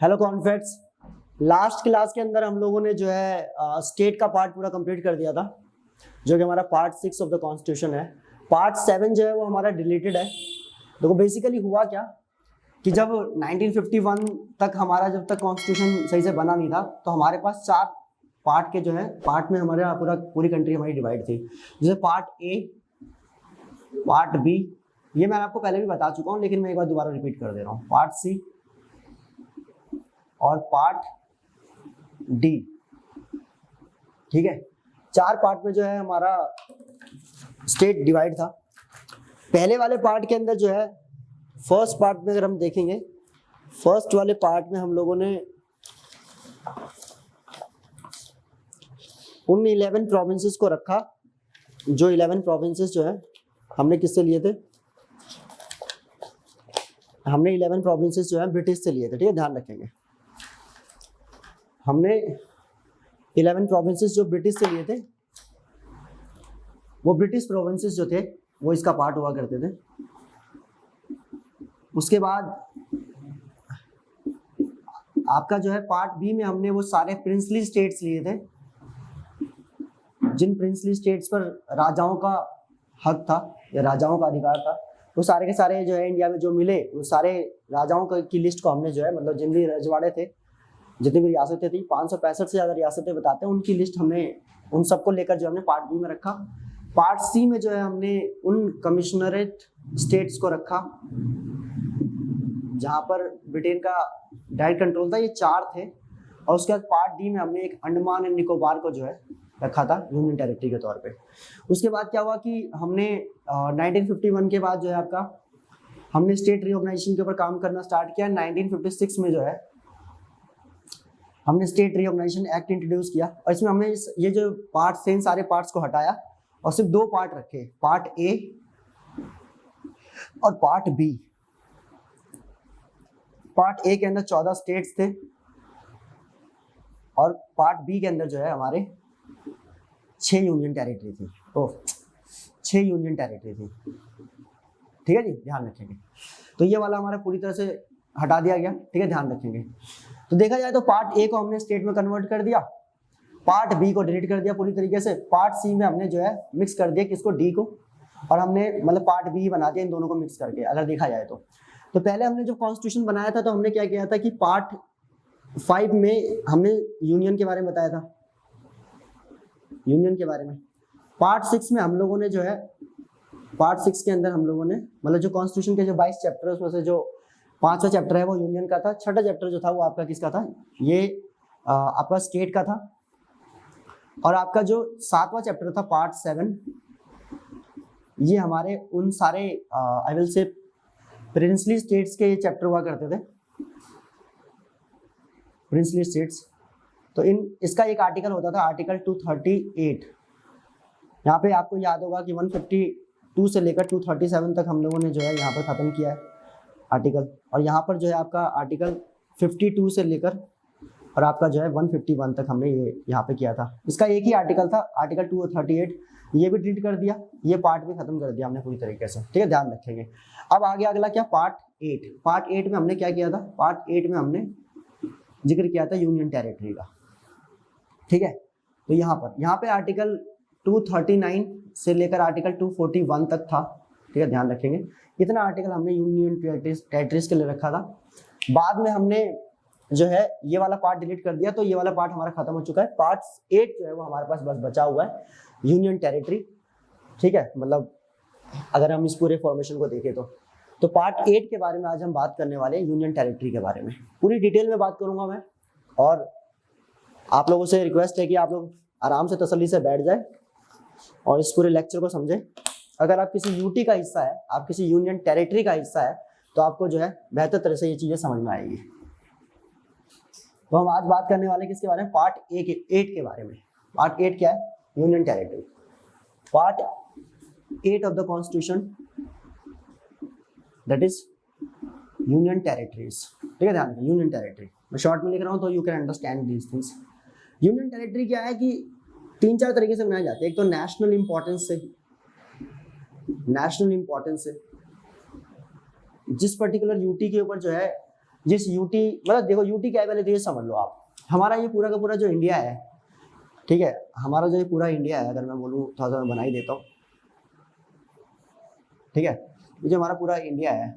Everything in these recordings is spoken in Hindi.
हेलो कॉन्फ्रेंड्स, लास्ट क्लास के अंदर हम लोगों ने जो है स्टेट का पार्ट पूरा कंप्लीट कर दिया था, जो कि हमारा पार्ट 6 ऑफ द कॉन्स्टिट्यूशन है। पार्ट 7 जो है वो हमारा डिलीटेड है। देखो बेसिकली हुआ क्या कि जब 1951 तक हमारा जब तक कॉन्स्टिट्यूशन सही से बना नहीं था तो हमारे पास 4 पार्ट के जो है पार्ट में हमारे पूरी कंट्री हमारी डिवाइड थी। जैसे पार्ट ए, पार्ट बी, ये मैं आपको पहले भी बता चुका हूँ लेकिन मैं एक बार दोबारा रिपीट कर दे रहा हूँ। पार्ट सी और पार्ट डी, ठीक है। 4 पार्ट में जो है हमारा स्टेट डिवाइड था। पहले वाले पार्ट के अंदर जो है फर्स्ट पार्ट में अगर हम देखेंगे, फर्स्ट वाले पार्ट में हम लोगों ने उन 11 प्रोविंसेस को रखा, जो 11 प्रोविंसेस जो है हमने किससे लिए थे, हमने 11 प्रोविंसेस जो है ब्रिटिश से लिए थे, ठीक है, ध्यान रखेंगे। हमने 11 प्रोविंसेस जो ब्रिटिश से लिए थे, वो ब्रिटिश प्रोविंसेस जो थे वो इसका पार्ट हुआ करते थे। उसके बाद आपका जो है पार्ट बी में हमने वो सारे प्रिंसली स्टेट्स लिए थे, जिन प्रिंसली स्टेट्स पर राजाओं का हक था या राजाओं का अधिकार था, वो सारे के सारे जो है इंडिया में जो मिले वो सारे राजाओं की लिस्ट को हमने जो है, मतलब जिन भी रजवाड़े थे, जितनी भी रियासतें थी, 565 से ज़्यादा रियासतें बताते हैं, उनकी लिस्ट हमने उन सबको लेकर जो हमने पार्ट बी में रखा। पार्ट सी में जो है हमने उन कमिश्नरेट स्टेट्स को रखा जहाँ पर ब्रिटेन का डायरेक्ट कंट्रोल था, ये 4 थे। और उसके बाद पार्ट डी में हमने एक अंडमान एंड निकोबार को जो है रखा था यूनियन टेरिटरी के तौर पे। उसके बाद क्या हुआ कि हमने 1951 के बाद जो है आपका हमने स्टेट रिऑर्गेनाइजेशन के ऊपर काम करना स्टार्ट किया। 1956 में जो है हमने स्टेट रिऑर्गेनाइजेशन एक्ट इंट्रोड्यूस किया और इसमें हमने ये जो पार्ट्स थे इन सारे पार्ट्स को हटाया और सिर्फ 2 पार्ट रखे, पार्ट ए और पार्ट बी। पार्ट ए के अंदर 14 स्टेट्स थे और पार्ट बी के अंदर जो है हमारे 6 यूनियन टेरिटरी थी। 6 यूनियन टेरिटरी थी, ठीक है जी, ध्यान रखेंगे। तो ये वाला हमारा पूरी तरह से हटा दिया गया, ठीक है, ध्यान रखेंगे। तो देखा जाए तो पार्ट ए को हमने स्टेट में कन्वर्ट कर दिया, पार्ट बी को डिलीट कर दिया पूरी तरीके से, पार्ट सी में हमने जो है मिक्स कर दिया किसको, डी को, और हमने मतलब पार्ट बी बना दिया इन दोनों को मिक्स करके। अगर देखा जाए तो पहले हमने जब कॉन्स्टिट्यूशन बनाया था तो हमने क्या किया था कि पार्ट 5 में हमने यूनियन के बारे में बताया था, यूनियन के बारे में। पार्ट 6 में हम लोगों ने जो है, पार्ट 6 के अंदर हम लोगों ने मतलब जो कॉन्स्टिट्यूशन के जो 22 चैप्टर है उसमें से जो 5वां चैप्टर है वो यूनियन का था, 6ठा चैप्टर जो था वो आपका किसका था, ये आपका स्टेट का था। और आपका जो 7वां चैप्टर था पार्ट 7, ये हमारे उन सारे I will say princely states के ये चैप्टर हुआ करते थे, प्रिंसली स्टेट्स। तो इसका एक आर्टिकल होता था, आर्टिकल 238। यहाँ पे आपको याद होगा कि 152 से लेकर 237 तक हम लोगों ने जो है यहाँ पर खत्म किया है आर्टिकल, और यहाँ पर जो है आपका आर्टिकल 52 से लेकर और आपका जो है 151 तक हमने ये यहाँ पे किया था। इसका एक ही आर्टिकल था, आर्टिकल 238, ये भी डिलीट कर दिया, ये पार्ट भी खत्म कर दिया हमने पूरी तरीके से, ठीक है, ध्यान रखेंगे। अब आगे अगला क्या, पार्ट 8। पार्ट 8 में हमने क्या किया था, पार्ट 8 में हमने जिक्र किया था यूनियन टेरिटरी का, ठीक है। तो यहाँ पे आर्टिकल 239 से लेकर आर्टिकल 241 तक था, ठीक है, ध्यान रखेंगे। इतना आर्टिकल हमने यूनियन टेरिटरीज के लिए रखा था। बाद में हमने जो है ये वाला पार्ट डिलीट कर दिया, तो ये वाला पार्ट हमारा खत्म हो चुका है। पार्ट 8 जो है वो हमारे पास बस बचा हुआ है, यूनियन टेरिटरी, ठीक है। मतलब अगर हम इस पूरे फॉर्मेशन को देखें तो पार्ट 8 के बारे में आज हम बात करने वाले हैं, यूनियन टेरिटरी के बारे में पूरी डिटेल में बात करूंगा मैं। और आप लोगों से रिक्वेस्ट है कि आप लोग आराम से तसल्ली से बैठ जाए और इस पूरे लेक्चर को समझे। अगर आप किसी यूटी का हिस्सा है, आप किसी यूनियन टेरिटरी का हिस्सा है, तो आपको जो है बेहतर तरह से ये चीजें समझ में आएगी। तो हम आज बात करने वाले किसके बारे में, पार्ट 8 के बारे में। पार्ट 8 क्या है, union territory. Part 8 of the constitution, that is union territories, ठीक है, ध्यान रखिए, यूनियन टेरिटरी। मैं शॉर्ट में लिख रहा हूँ तो you can understand these things. Union territory क्या है कि 3-4 तरीके से बनाए जाते हैं। एक तो नेशनल इंपॉर्टेंस से, नेशनल इंपॉर्टेंस से जिस पर्टिकुलर यूटी के ऊपर जो है जिस यूटी, मतलब देखो यूटी क्या है पहले तो ये समझ लो आप, हमारा ये पूरा का पूरा जो इंडिया है, ठीक है, हमारा जो ये पूरा इंडिया है, अगर मैं बोलूँ थोड़ा सा मैं बना ही देता हूँ, ठीक है, ये जो हमारा पूरा इंडिया है,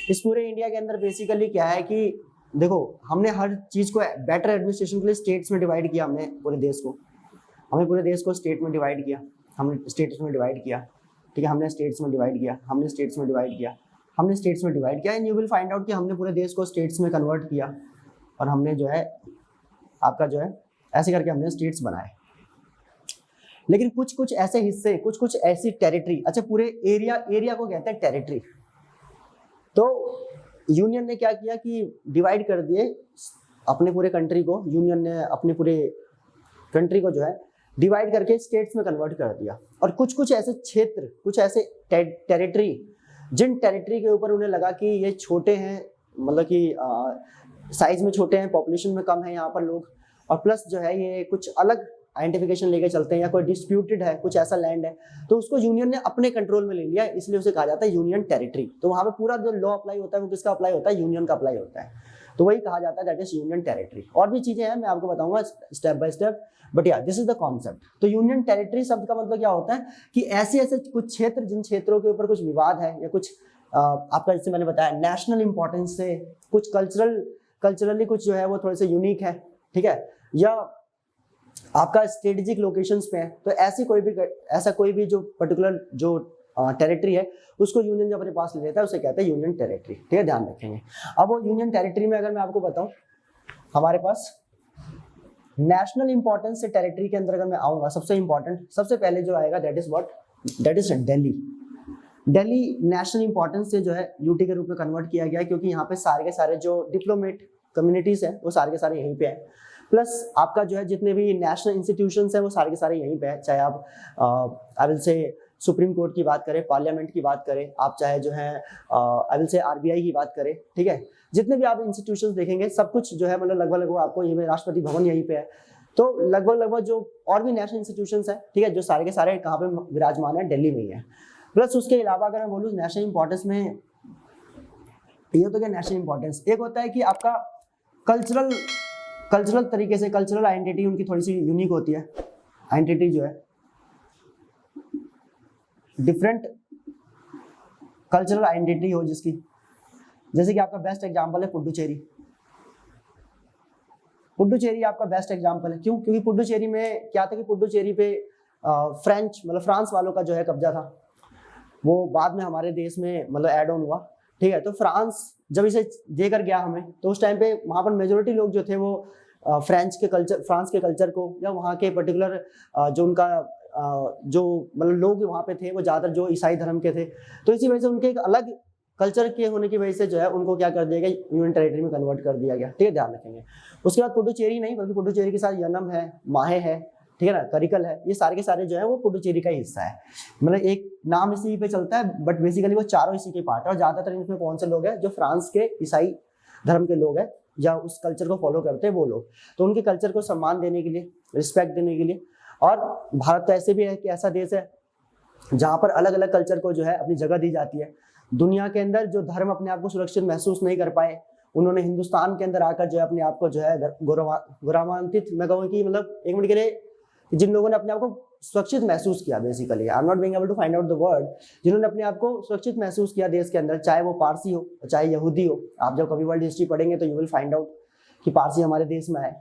इस पूरे इंडिया के अंदर बेसिकली क्या है कि देखो हमने हर चीज़ को बेटर एडमिनिस्ट्रेशन के लिए स्टेट्स में डिवाइड किया, हमने पूरे देश को, हमने पूरे देश को स्टेट में डिवाइड किया, हमने स्टेट्स में डिवाइड किया, ठीक है, हमने स्टेट्स में डिवाइड किया, हमने स्टेट्स में डिवाइड किया, हमने स्टेट्स में डिवाइड किया, and you will find out कि हमने पूरे देश को स्टेट्स में कन्वर्ट किया, और हमने जो है आपका जो है ऐसे करके हमने स्टेट्स बनाए। लेकिन कुछ कुछ ऐसे हिस्से, कुछ कुछ ऐसी टेरिटरी, अच्छा पूरे एरिया को कहते हैं टेरिटरी, तो यूनियन ने क्या किया कि डिवाइड कर दिए अपने पूरे कंट्री को, यूनियन ने अपने पूरे कंट्री को जो है डिवाइड करके स्टेट्स में कन्वर्ट कर दिया, और कुछ कुछ ऐसे क्षेत्र, कुछ ऐसे टेरिटरी, जिन टेरिटरी के ऊपर उन्हें लगा कि ये छोटे हैं, मतलब कि साइज में छोटे हैं, पॉपुलेशन में कम है यहाँ पर लोग, और प्लस जो है ये कुछ अलग आइडेंटिफिकेशन लेके चलते हैं, या कोई डिस्प्यूटेड है, कुछ ऐसा लैंड है, तो उसको यूनियन ने अपने कंट्रोल में ले लिया, इसलिए उसे कहा जाता है यूनियन टेरिटरी। तो वहाँ पे पूरा जो लॉ अप्लाई होता है वो किसका अप्लाई होता है, यूनियन का अप्लाई होता है, तो वही कहा जाता है दैट इज यूनियन टेरिटरी। और भी चीजें हैं मैं आपको बताऊंगा स्टेप बाय स्टेप, बट या दिस इज द कॉन्सेप्ट। तो यूनियन टेरिटरी शब्द का मतलब क्या होता है कि ऐसे ऐसे कुछ क्षेत्र, जिन क्षेत्रों के ऊपर कुछ विवाद है, या कुछ आपका जैसे मैंने बताया नेशनल इंपॉर्टेंस से, कुछ कल्चरली कुछ जो है वो थोड़े से यूनिक है, ठीक है, या आपका स्ट्रेटेजिक लोकेशंस पे है, तो ऐसा कोई भी जो पर्टिकुलर जो टेरिटरी है उसको यूनियन जो अपने पास ले लेता है उसे कहते हैं यूनियन टेरिटरी, ठीक है, ध्यान रखेंगे। अब वो यूनियन टेरिटरी में अगर मैं आपको बताऊं, हमारे पास नेशनल इंपॉर्टेंस से टेरिटरी के अंदर अगर मैं आऊंगा, सबसे इंपॉर्टेंट सबसे पहले जो आएगा that is Delhi. Delhi national importance से जो है यूटी के रूप में कन्वर्ट किया गया, क्योंकि यहाँ पे सारे के सारे जो डिप्लोमेट कम्युनिटीज हैं वो सारे के सारे यहीं पे हैं, प्लस आपका जो है जितने भी नेशनल इंस्टीट्यूशंस हैं वो सारे के सारे यहीं पे हैं, चाहे आप I will say supreme court की बात करें, पार्लियामेंट की बात करें, आप चाहे जो है आई विल से आरबीआई की बात करें, ठीक है, जितने भी आप इंस्टीट्यूशंस देखेंगे सब कुछ जो है मतलब लगभग आपको ये राष्ट्रपति भवन यहीं पे है, तो लगभग जो और भी नेशनल इंस्टीट्यूशंस हैं, ठीक है, जो सारे के सारे कहाँ पे विराजमान है, दिल्ली में ही है। प्लस उसके अलावा अगर मैं बोलूँ नेशनल इंपॉर्टेंस में, ये तो क्या नेशनल इंपॉर्टेंस, एक होता है कि आपका कल्चरल तरीके से, कल्चरल आइडेंटिटी उनकी थोड़ी सी यूनिक होती है, आइडेंटिटी जो है डिफरेंट कल्चरल आइडेंटिटी हो जिसकी, जैसे कि आपका बेस्ट एग्जांपल है पुडुचेरी। पुडुचेरी आपका बेस्ट एग्जांपल है, क्यों? क्योंकि पुडुचेरी में क्या था कि पुडुचेरी पे फ्रेंच मतलब फ्रांस वालों का जो है कब्जा था, वो बाद में हमारे देश में मतलब ऐड ऑन हुआ, ठीक है, तो फ्रांस जब इसे देकर गया हमें, तो उस टाइम पे वहाँ पर मेजोरिटी लोग जो थे वो फ्रांस के कल्चर को, या वहाँ के पर्टिकुलर जो उनका जो मतलब लोग वहाँ पे थे वो ज़्यादातर जो ईसाई धर्म के थे, तो इसी वजह से उनके एक अलग कल्चर के होने की वजह से जो है उनको क्या कर दिया गया, यूनियन टेरिटरी में कन्वर्ट कर दिया गया, ठीक है, ध्यान रखेंगे। उसके बाद पुडुचेरी नहीं, बल्कि पुडुचेरी के साथ यनम है, माहे है, ठीक है ना, करिकल है, ये सारे के सारे जो है वो पुडुचेरी का ही हिस्सा है, मतलब एक नाम इसी पे चलता है, बट बेसिकली वो चारों इसी के पार्ट है। और ज्यादातर इसमें कौन से लोग हैं, जो फ्रांस के ईसाई धर्म के लोग हैं या उस कल्चर को फॉलो करते हैं वो लोग, तो उनके कल्चर को सम्मान देने के लिए, रिस्पेक्ट देने के लिए। और भारत तो ऐसे भी है कि ऐसा देश है जहाँ पर अलग अलग कल्चर को जो है अपनी जगह दी जाती है। दुनिया के अंदर जो धर्म अपने आप को सुरक्षित महसूस नहीं कर पाए, उन्होंने हिंदुस्तान के अंदर आकर जो है अपने आप को जो है गौरवान्वित, मैं कहूँ कि मतलब एक मिनट के लिए, जिन लोगों ने अपने आप को सुरक्षित महसूस किया, basically I am not being able to find out the word, जिन्होंने अपने आप को सुरक्षित महसूस किया देश के अंदर, चाहे वो पारसी हो चाहे यहूदी हो। आप जब कभी वर्ल्ड हिस्ट्री पढ़ेंगे तो यू विल फाइंड आउट कि पारसी हमारे देश में आए,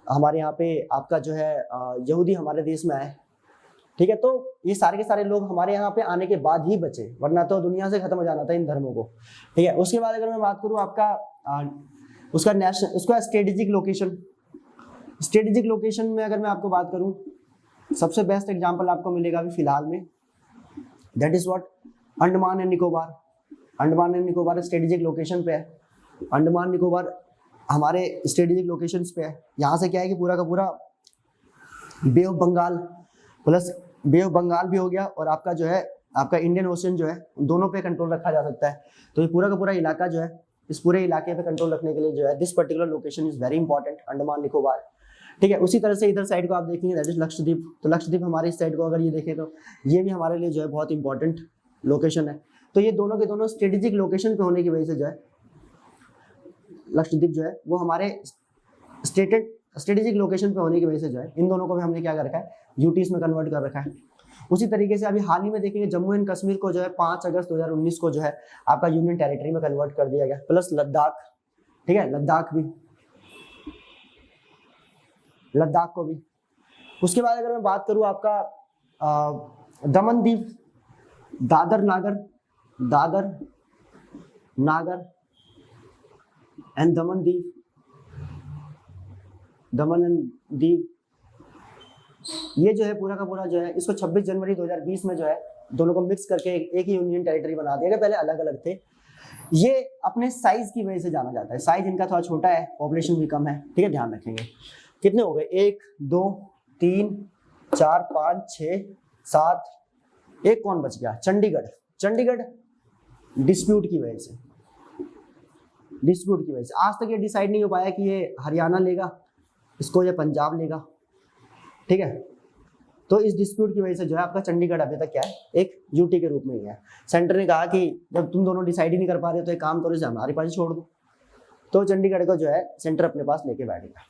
हमारे यहाँ पे आपका जो है यहूदी हमारे देश में आए, ठीक है, तो ये सारे के सारे लोग हमारे यहाँ पे आने के बाद ही बचे, वरना तो दुनिया से खत्म हो जाना था इन धर्मों को, ठीक है। उसके बाद अगर मैं बात करूँ आपका उसका नेशनल, उसका स्ट्रेटेजिक लोकेशन में अगर मैं आपको बात करूँ, सबसे बेस्ट एग्जांपल आपको मिलेगा अभी फिलहाल में, that is what, Andaman and Nicobar. Andaman and Nicobar strategic location पे है, अंडमान निकोबार हमारे स्ट्रेटेजिक लोकेशंस पे है। यहाँ से क्या है कि पूरा का पूरा Bay of Bengal plus Bay of Bengal भी हो गया, और आपका जो है आपका इंडियन ओशन जो है, दोनों पे कंट्रोल रखा जा सकता है। तो ये पूरा का पूरा इलाका जो है, इस पूरे इलाके पे कंट्रोल रखने के लिए जो है this particular location is very important, Andaman Nicobar, ठीक है। उसी तरह से इधर साइड को आप देखेंगे दैट इज लक्षद्वीप। तो लक्षद्वीप हमारे इस साइड को अगर ये देखें तो ये भी हमारे लिए जो है बहुत इंपॉर्टेंट लोकेशन है। तो ये दोनों के दोनों स्ट्रेटेजिक लोकेशन पे होने की वजह से जो है लक्षद्वीप जो है वो हमारे स्ट्रेटेजिक लोकेशन पे होने की वजह से जो है इन दोनों को भी हमने क्या कर रखा है, यूटीज में कन्वर्ट कर रखा है। उसी तरीके से अभी हाल ही में देखेंगे जम्मू एंड कश्मीर को जो है 5 अगस्त 2019 को जो है आपका यूनियन टेरिटरी में कन्वर्ट कर दिया गया, प्लस लद्दाख, ठीक है, लद्दाख को भी। उसके बाद अगर मैं बात करूं आपका दमन दीव, दादर नागर एंड दमन एंड दीव, ये जो है पूरा का पूरा जो है इसको 26 जनवरी 2020 में जो है दोनों को मिक्स करके एक ही यूनियन टेरिटरी बना दिया गया। पहले अलग अलग थे। ये अपने साइज की वजह से जाना जाता है, साइज इनका थोड़ा छोटा है, पॉपुलेशन भी कम है, ठीक है, ध्यान रखेंगे। कितने हो गए, 1 2 3 4 5 6 7, एक कौन बच गया, चंडीगढ़ डिस्प्यूट की वजह से आज तक ये डिसाइड नहीं हो पाया कि ये हरियाणा लेगा इसको या पंजाब लेगा, ठीक है। तो इस डिस्प्यूट की वजह से जो है आपका चंडीगढ़ अभी तक क्या है, एक यूटी के रूप में ही है। सेंटर ने कहा कि जब तुम दोनों डिसाइड ही नहीं कर पा रहे तो एक काम करो, इसे हमारे पास छोड़ दो। तो चंडीगढ़ को जो है सेंटर अपने पास लेके बैठेगा।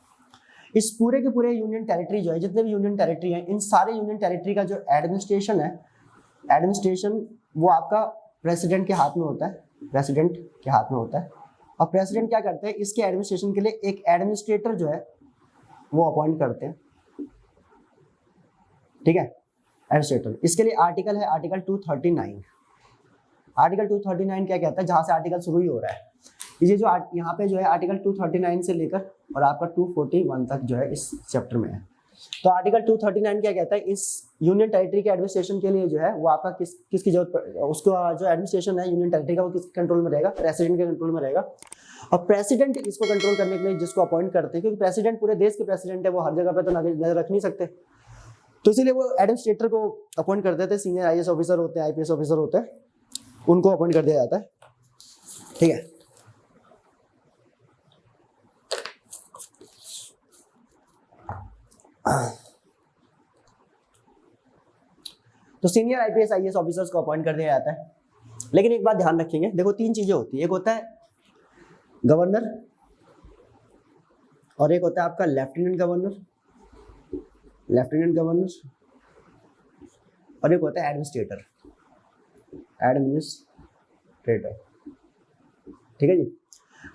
इस पूरे के पूरे यूनियन टेरिटरी जो है, जितने भी यूनियन टेरिटरी हैं, इन सारे यूनियन टेरिटरी का जो एडमिनिस्ट्रेशन है, वो आपका प्रेसिडेंट के हाथ में होता है, और प्रेसिडेंट क्या करते हैं, इसके एडमिनिस्ट्रेशन के लिए एक एडमिनिस्ट्रेटर जो है वो अपॉइंट करते हैं, ठीक है, एडमिनिस्ट्रेटर। इसके लिए आर्टिकल है आर्टिकल 239। आर्टिकल 239 क्या कहता है, जहां से आर्टिकल शुरू ही हो रहा है, ये जो यहाँ पे जो है आर्टिकल 239 से लेकर और आपका 241 तक जो है इस चैप्टर में है। तो आर्टिकल 239 क्या कहता है, इस यूनियन टेरिटरी के एडमिनिस्ट्रेशन के लिए जो है वो आपका किसकी जरूरत, उसको जो एडमिनिस्ट्रेशन है यूनियन टेरिटरी का वो किसके कंट्रोल में रहेगा, प्रेसिडेंट के कंट्रोल में रहेगा। और प्रेसिडेंट इसको कंट्रोल करने के लिए जिसको अपॉइंट करते हैं, क्योंकि प्रेसिडेंट पूरे देश के प्रेसिडेंट है, वो हर जगह पे तो नजर रख नहीं सकते, तो इसीलिए वो एडमिनिस्ट्रेटर को अपॉइंट कर देते हैं। सीनियर आईएएस ऑफिसर होते हैं, आईपीएस ऑफिसर होते हैं, उनको अपॉइंट कर दिया जाता है, ठीक है। तो सीनियर आईपीएस आईएएस ऑफिसर्स को अपॉइंट कर दिया जाता है। लेकिन एक बात ध्यान रखेंगे, देखो 3 चीजें होती है, एक होता है गवर्नर, और एक होता है आपका लेफ्टिनेंट गवर्नर, और एक होता है एडमिनिस्ट्रेटर, ठीक है जी।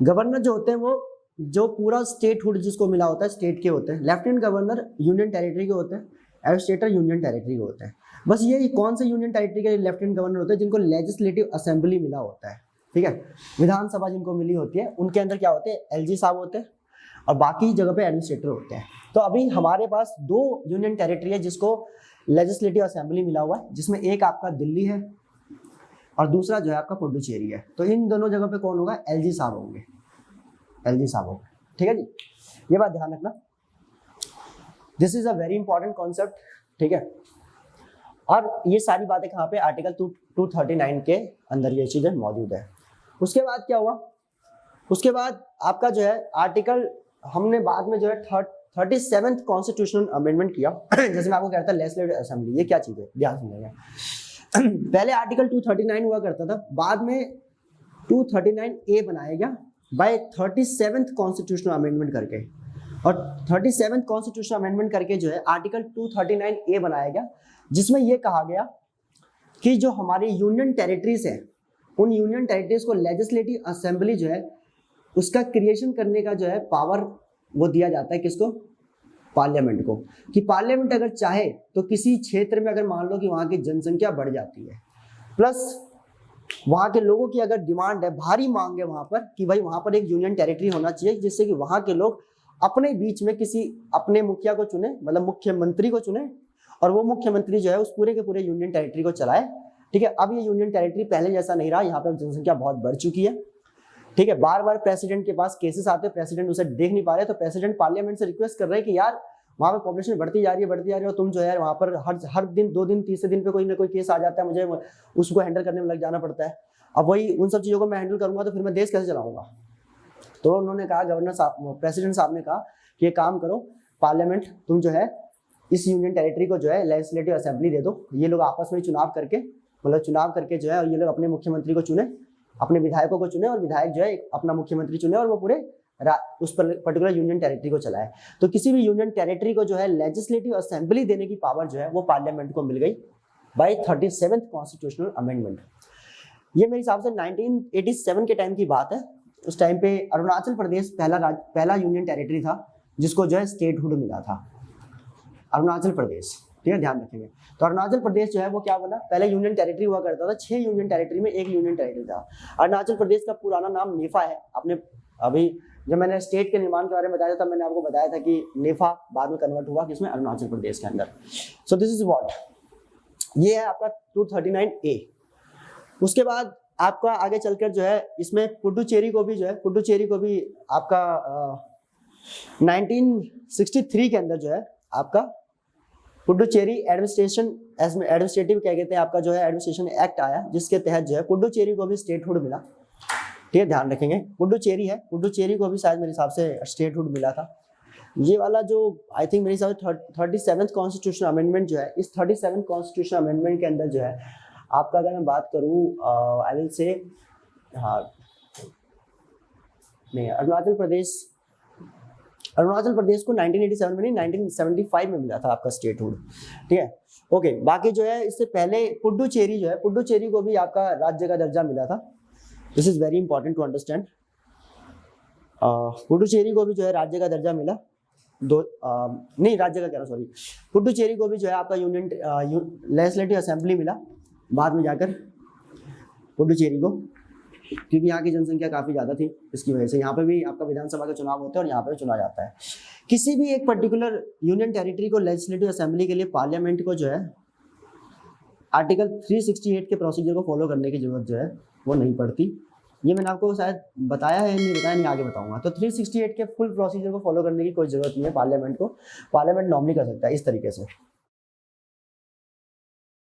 गवर्नर जो होते हैं वो जो पूरा स्टेटहुड जिसको मिला होता है स्टेट के होते हैं, लेफ्टिनेंट गवर्नर यूनियन टेरिटरी के होते हैं, एडमिनिस्ट्रेटर यूनियन टेरिटरी के होते हैं। बस ये कौन से यूनियन टेरिटरी के लेफ्टिनेंट गवर्नर होते हैं, जिनको लेजिस्लेटिव असेंबली मिला होता है, ठीक है, विधानसभा जिनको मिली होती है, उनके अंदर क्या होते हैं, एलजी साहब होते हैं, और बाकी जगह पे एडमिनिस्ट्रेटर होते हैं। तो अभी हमारे पास 2 यूनियन टेरिटरी है जिसको लेजिस्लेटिव असेंबली मिला हुआ है, जिसमें एक आपका दिल्ली है और दूसरा जो है आपका पुडुचेरी है। तो इन दोनों जगह पे कौन होगा, एलजी साहब होंगे, ठीक है जी। ये बात ध्यान रखना, this is a very important concept, ठीक है। और ये सारी बातें कहाँ पे, आर्टिकल 239 के अंदर ये चीजें मौजूद है। उसके बाद क्या हुआ, उसके बाद आपका जो है आर्टिकल, हमने बाद में जो है 37th कॉन्स्टिट्यूशनल अमेंडमेंट किया। जैसे मैं आपको कहता लेजिस्लेटिव असेंबली, ये क्या चीज है, ध्यान सुनिएगा। पहले आर्टिकल 239 हुआ करता था, बाद में 239A बनाया गया बाय 37th कॉन्स्टिट्यूशनल अमेंडमेंट करके, और 37th कॉन्स्टिट्यूशनल अमेंडमेंट करके जो है आर्टिकल 239A बनाया गया, जिसमें यह कहा गया कि जो हमारी यूनियन टेरिटरीज है, उन यूनियन टेरिटरीज को लेजिस्लेटिव असेंबली जो है उसका क्रिएशन करने का जो है पावर वो दिया जाता है किसको, पार्लियामेंट को। कि पार्लियामेंट अगर चाहे तो किसी क्षेत्र में अगर मान लो कि वहां की जनसंख्या बढ़ जाती है, प्लस वहां के लोगों की अगर डिमांड है, भारी मांग है वहां पर कि भाई वहां पर एक यूनियन टेरिटरी होना चाहिए, जिससे कि वहां के लोग अपने बीच में किसी अपने मुखिया को चुने, मतलब मुख्यमंत्री को चुने, और वो मुख्यमंत्री जो है उस पूरे के पूरे यूनियन टेरिटरी को चलाए, ठीक है। अब ये यूनियन टेरिटरी पहले जैसा नहीं रहा, यहाँ पे जनसंख्या बहुत बढ़ चुकी है, ठीक है। बार बार प्रेसिडेंट के पास केसेस आते हैं, प्रेसिडेंट उसे देख नहीं पा रहे, तो प्रेसिडेंट पार्लियामेंट से रिक्वेस्ट कर रहे हैं कि यार वहाँ पे पॉपुलेशन बढ़ती जा रही है, और तुम जो है वहाँ पर हर दिन 2 दिन 3 दिन पे कोई ना कोई केस आ जाता है, मुझे उसको हैंडल करने में लग जाना पड़ता है। अब वही उन सब चीज़ों को मैं हैंडल करूंगा तो फिर मैं देश कैसे चलाऊंगा। तो उन्होंने कहा, गवर्नर साहब, प्रेसिडेंट साहब ने कहा कि ये काम करो, पार्लियामेंट तुम जो है इस यूनियन टेरिटरी को जो है लेजिस्लेटिव असेंबली दे दो, ये लोग आपस में चुनाव करके जो है, और ये लोग अपने मुख्यमंत्री को चुने, अपने विधायकों को चुने, और विधायक जो है अपना मुख्यमंत्री चुने, और वो पूरे उस पर्टिकुलर यूनियन टेरिटरी को चलाए। तो किसी भी यूनियन टेरिटरी को जो है लेजिस्लेटिव असेंबली देने की पावर जो है वो पार्लियामेंट को मिल गई बाय 37th कॉन्स्टिट्यूशनल अमेंडमेंट। ये मेरे हिसाब से 1987 के टाइम की बात है। उस टाइम पे अरुणाचल प्रदेश पहला यूनियन टेरिटरी था जिसको जो है स्टेटहुड मिला था, अरुणाचल प्रदेश। ठीक है, ध्यान रखेंगे। तो अरुणाचल प्रदेश जो है वो क्या बना, पहले यूनियन टेरिटरी हुआ करता था, 6 यूनियन टेरिटरी में एक यूनियन टेरिटरी था। अरुणाचल प्रदेश का पुराना नाम नेफा है। आपने अभी जब मैंने स्टेट के निर्माण के बारे में बताया था, मैंने आपको बताया था कि नेफा बाद में कन्वर्ट हुआ किसमें, अरुणाचल प्रदेश के अंदर। सो दिस इज व्हाट, ये है आपका 239A। उसके बाद आपका आगे चलकर जो है इसमें पुडुचेरी को भी आपका 1963 के अंदर जो है आपका पुडुचेरी एडमिनिस्ट्रेटिव क्या कहते हैं आपका जो है एडमिनिस्ट्रेशन एक्ट आया, जिसके तहत जो है पुडुचेरी को भी स्टेटहुड मिला। ठीक है, ध्यान रखेंगे। पुडुचेरी है, पुडुचेरी को भी शायद मेरे हिसाब से स्टेटहुड मिला था। ये वाला जो आई थिंक मेरे हिसाब से 37th कॉन्स्टिट्यूशन अमेंडमेंट जो है, इस 37th कॉन्स्टिट्यूशन अमेंडमेंट के अंदर जो है आपका अगर मैं बात करूँ आई विल से, हाँ नहीं, अरुणाचल प्रदेश को 1987 में नहीं 1975 में मिला था आपका स्टेटहुड। ठीक है, ओके। बाकी जो है इससे पहले पुडुचेरी जो है, पुडुचेरी को भी आपका राज्य का दर्जा मिला था। This is very important to understand. Puducherry को भी जो है राज्य का दर्जा मिला, नहीं राज्य का कह रहा हूँ, सॉरी। पुडुचेरी को भी जो है आपका यूनियन लेजिस्लेटिव असेंबली मिला बाद में जाकर पुडुचेरी को, क्योंकि यहाँ की जनसंख्या काफ़ी ज़्यादा थी, इसकी वजह से यहाँ पे भी आपका विधानसभा का चुनाव होता है और यहाँ पे चुना जाता है। किसी भी एक पर्टिकुलर यूनियन टेरिटरी को लेजिस्लेटिव असेंबली के लिए पार्लियामेंट को जो है आर्टिकल 368 के प्रोसीजर को फॉलो करने की जरूरत जो है वो नहीं पड़ती। ये मैंने आपको शायद बताया है, नहीं बताया, नहीं आगे बताऊंगा। तो 368 के फुल प्रोसीजर को फॉलो करने की कोई जरूरत नहीं है पार्लियामेंट को। पार्लियामेंट नॉर्मली कर सकता है इस तरीके से।